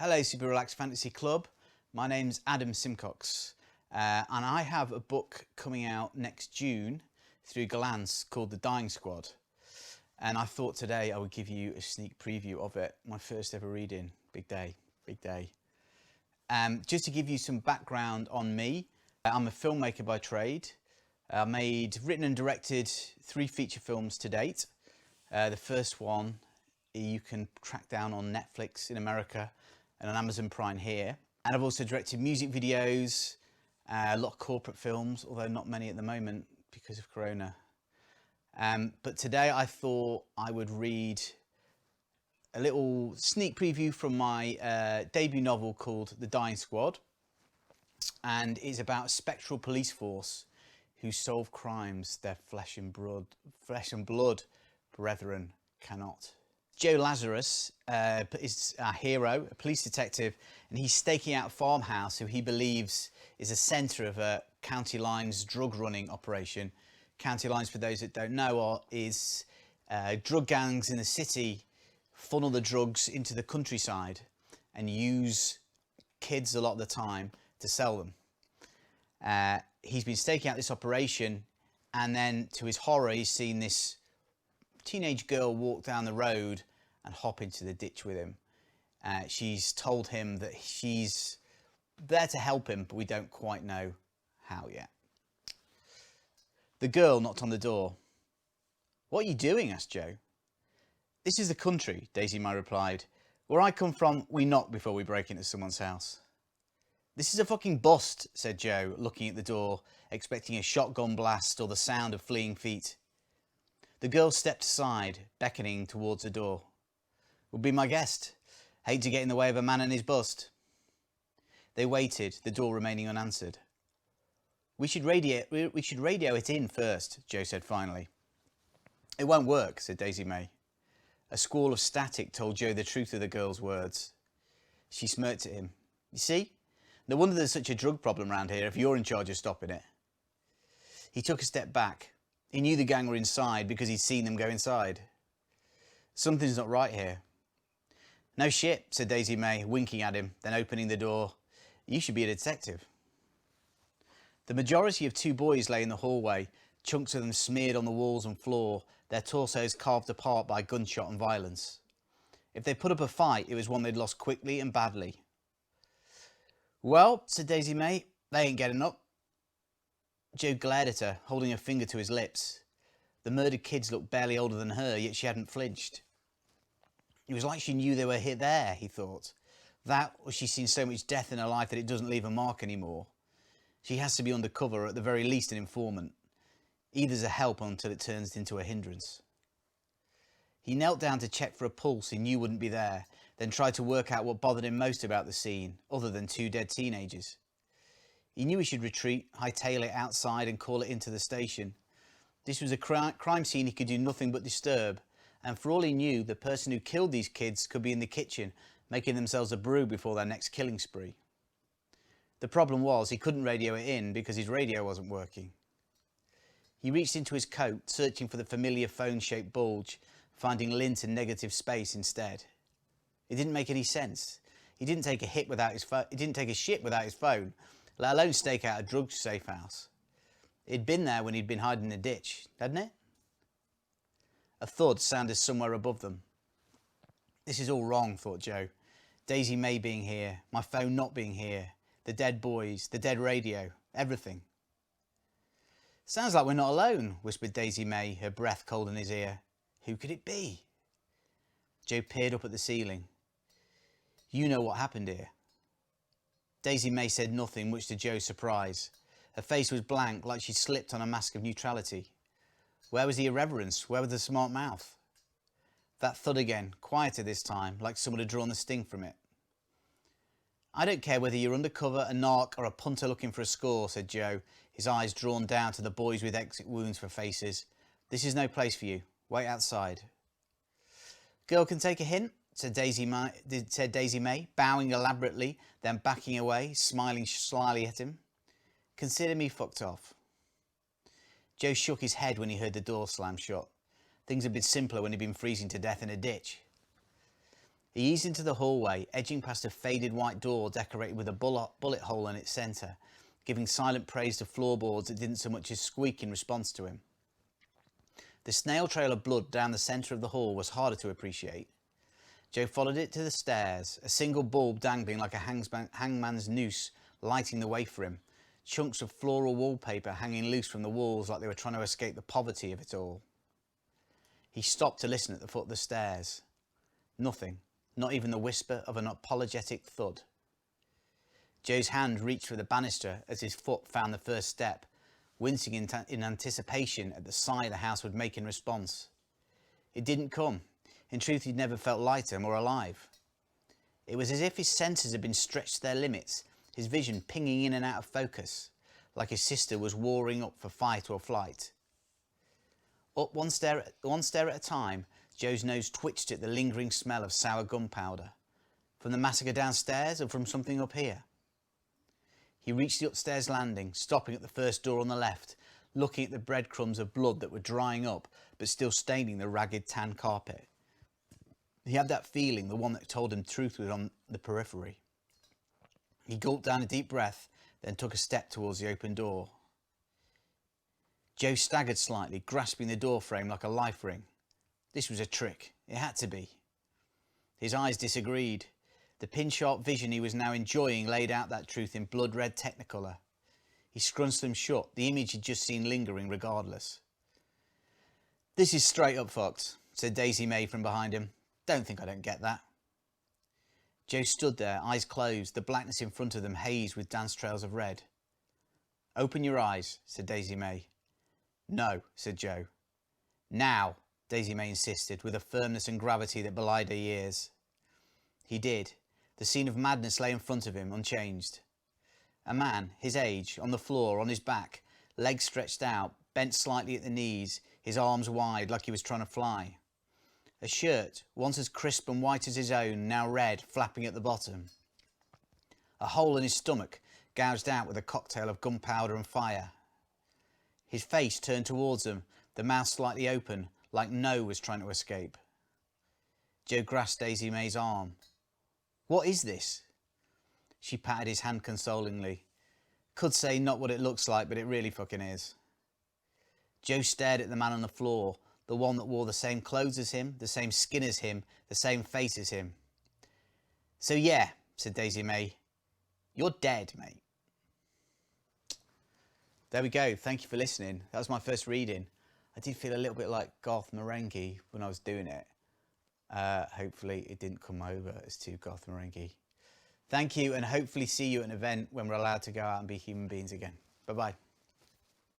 Hello Super Relaxed Fantasy Club, my name's Adam Simcox and I have a book coming out next June through Galance called The Dying Squad, and I thought today I would give you a sneak preview of it, my first ever reading. Big day, big day. Just to give you some background on me, I'm a filmmaker by trade. I've written and directed 3 feature films to date. The first one you can track down on Netflix in America and on Amazon Prime here. And I've also directed music videos, a lot of corporate films, although not many at the moment because of Corona. But today I thought I would read a little sneak preview from my debut novel called The Dying Squad. And it's about a spectral police force who solve crimes their flesh and blood brethren cannot. Joe Lazarus is our hero, a police detective, and he's staking out a farmhouse who he believes is a centre of a county lines drug running operation. County lines, for those that don't know, is drug gangs in the city funnel the drugs into the countryside and use kids a lot of the time to sell them. He's been staking out this operation, and then to his horror he's seen this teenage girl walk down the road and hop into the ditch with him. She's told him that she's there to help him, but we don't quite know how yet. The girl knocked on the door. "What are you doing?" asked Joe. "This is the country," Daisy May replied. "Where I come from, we knock before we break into someone's house." "This is a fucking bust," said Joe, looking at the door, expecting a shotgun blast or the sound of fleeing feet. The girl stepped aside, beckoning towards the door. "Would be my guest. Hate to get in the way of a man and his bust." They waited, the door remaining unanswered. We should radio it in first," Joe said finally. "It won't work," said Daisy May. A squall of static told Joe the truth of the girl's words. She smirked at him. "You see? No wonder there's such a drug problem around here if you're in charge of stopping it." He took a step back. He knew the gang were inside because he'd seen them go inside. "Something's not right here." "No shit," said Daisy May, winking at him, then opening the door. "You should be a detective." The majority of 2 boys lay in the hallway, chunks of them smeared on the walls and floor, their torsos carved apart by gunshot and violence. If they put up a fight, it was one they'd lost quickly and badly. "Well," said Daisy May, "they ain't getting up." Joe glared at her, holding her finger to his lips. The murdered kids looked barely older than her, yet she hadn't flinched. It was like she knew they were there, he thought. That, or she's seen so much death in her life that it doesn't leave a mark anymore. She has to be undercover, or at the very least an informant. Either's a help until it turns into a hindrance. He knelt down to check for a pulse he knew wouldn't be there, then tried to work out what bothered him most about the scene, other than 2 dead teenagers. He knew he should retreat, hightail it outside and call it into the station. This was a crime scene he could do nothing but disturb, and for all he knew, the person who killed these kids could be in the kitchen, making themselves a brew before their next killing spree. The problem was he couldn't radio it in because his radio wasn't working. He reached into his coat, searching for the familiar phone-shaped bulge, finding lint and negative space instead. It didn't make any sense. He didn't take a shit without his phone, let alone stake out a drug safe house. It'd been there when he'd been hiding in the ditch, hadn't it? A thud sounded somewhere above them. This is all wrong, thought Joe. Daisy May being here, my phone not being here, the dead boys, the dead radio, everything. "Sounds like we're not alone," whispered Daisy May, her breath cold in his ear. "Who could it be?" Joe peered up at the ceiling. "You know what happened here." Daisy May said nothing, much to Joe's surprise. Her face was blank, like she'd slipped on a mask of neutrality. Where was the irreverence? Where was the smart mouth? That thud again, quieter this time, like someone had drawn the sting from it. "I don't care whether you're undercover, a narc, or a punter looking for a score," said Joe, his eyes drawn down to the boys with exit wounds for faces. "This is no place for you. Wait outside." "Girl can take a hint," said Daisy May, bowing elaborately, then backing away, smiling slyly at him. "Consider me fucked off." Joe shook his head when he heard the door slam shut. Things had been simpler when he'd been freezing to death in a ditch. He eased into the hallway, edging past a faded white door decorated with a bullet hole in its centre, giving silent praise to floorboards that didn't so much as squeak in response to him. The snail trail of blood down the centre of the hall was harder to appreciate. Joe followed it to the stairs, a single bulb dangling like a hangman's noose, lighting the way for him, chunks of floral wallpaper hanging loose from the walls like they were trying to escape the poverty of it all. He stopped to listen at the foot of the stairs. Nothing, not even the whisper of an apologetic thud. Joe's hand reached for the banister as his foot found the first step, wincing in anticipation at the sigh the house would make in response. It didn't come. In truth, he'd never felt lighter, more alive. It was as if his senses had been stretched to their limits, his vision pinging in and out of focus, like his sister was warring up for fight or flight. Up one stair at a time, Joe's nose twitched at the lingering smell of sour gunpowder. From the massacre downstairs or from something up here? He reached the upstairs landing, stopping at the first door on the left, looking at the breadcrumbs of blood that were drying up but still staining the ragged tan carpet. He had that feeling, the one that told him truth was on the periphery. He gulped down a deep breath, then took a step towards the open door. Joe staggered slightly, grasping the door frame like a life ring. This was a trick. It had to be. His eyes disagreed. The pin-sharp vision he was now enjoying laid out that truth in blood-red technicolor. He scrunched them shut, the image he'd just seen lingering regardless. "This is straight up fucked," said Daisy May from behind him. "Don't think I don't get that." Joe stood there, eyes closed, the blackness in front of them hazed with dance trails of red. "Open your eyes," said Daisy May. "No," said Joe. "Now," Daisy May insisted, with a firmness and gravity that belied her years. He did. The scene of madness lay in front of him, unchanged. A man, his age, on the floor, on his back, legs stretched out, bent slightly at the knees, his arms wide like he was trying to fly. A shirt, once as crisp and white as his own, now red, flapping at the bottom. A hole in his stomach, gouged out with a cocktail of gunpowder and fire. His face turned towards them, the mouth slightly open, like No was trying to escape. Joe grasped Daisy May's arm. "What is this?" She patted his hand consolingly. "Could say not what it looks like, but it really fucking is." Joe stared at the man on the floor, the one that wore the same clothes as him, the same skin as him, the same face as him. "So yeah," said Daisy May, "you're dead, mate." There we go. Thank you for listening. That was my first reading. I did feel a little bit like Garth Marenghi when I was doing it. Hopefully it didn't come over as too Garth Marenghi. Thank you, and hopefully see you at an event when we're allowed to go out and be human beings again. Bye-bye.